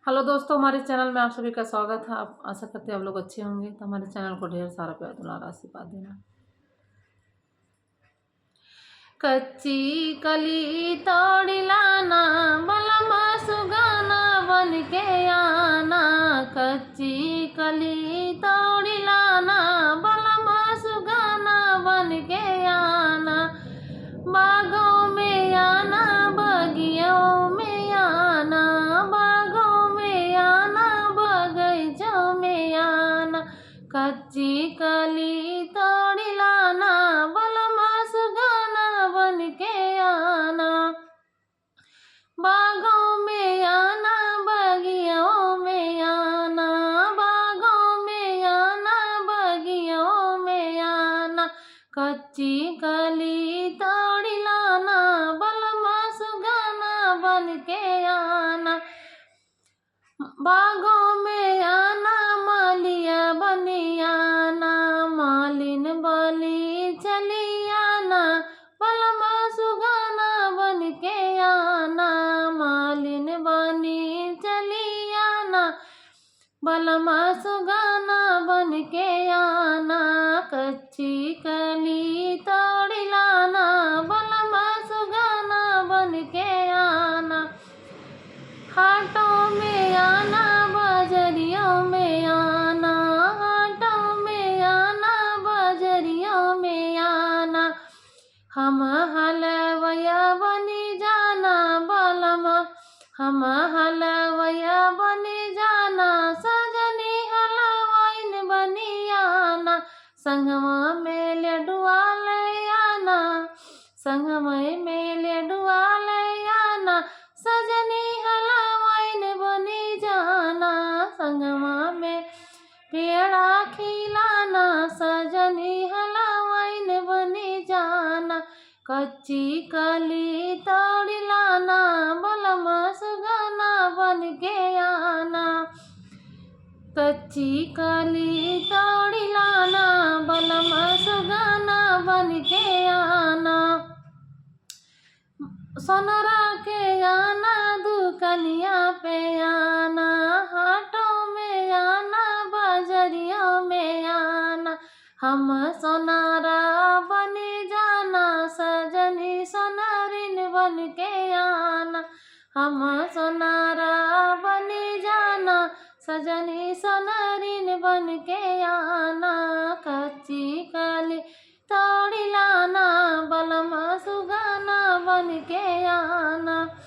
Hello दोस्तों, हमारे channel में आप सभी का स्वागत है। आप आशा करते हैं आप लोग अच्छे होंगे। तो हमारे चैनल को ढेर सारा प्यार दुलार आशीर्वाद देना। कच्ची कली तोड़ी लाना, बलमा सुगाना बन के आना। कच्ची कली तोड़ी लाना, बलमा सुगाना बन के आना। बागों में आना, बगियों में आना, बागों में आना, बगीचों में आना। कच्ची कली तोड़ी लाना, बलमा सुगाना बन के आना। बागों में आना, बगियों में आना, बागों में आना, बगियों में आना। कच्ची कली तोड़ी लाना, बलमा सुगाना बन के आना। बागों में आना, मालिया बनी आना, मालिन बली चली आना। बलमा सुगाना बन के आना, मालिन बनी चली आना। बलमा सुगाना बन के आना। कच्ची कली तोड़ी लाना, बलमा सुगाना बन के आना। हाटों में आना, बाजरियों में आना, हाटों में आना, बाजरियों में आना। हम हलवैया बनी जाना, बलमा हम हलवैया बनी जाना। सजनी हलवाइन बनी आना, संगमा में लड्डुआ ले आना, संगमा में लड्डुआ ले आना। सजनी हलवाइन बनी जाना, संगमा में पेड़ा खिलाना। सजनी हलवाइन बनी जाना। कच्ची कली तोड़ी लाना, बलमा सुगाना बन के आना। कच्ची कली तोड़ी लाना, बलमा सुगाना बन के आना। सोनरा के आना, दुकनिया पे आना, हाटों में आना, बाजरियों में आना। हम सोनारा बने जाना, सजनी सोनारिन बन के आना। हम सोनारा बने जाना, सजनी सोनारिन बन के आना। कच्ची कली तोड़ी लाना, बलमा सुगाना बन के आना।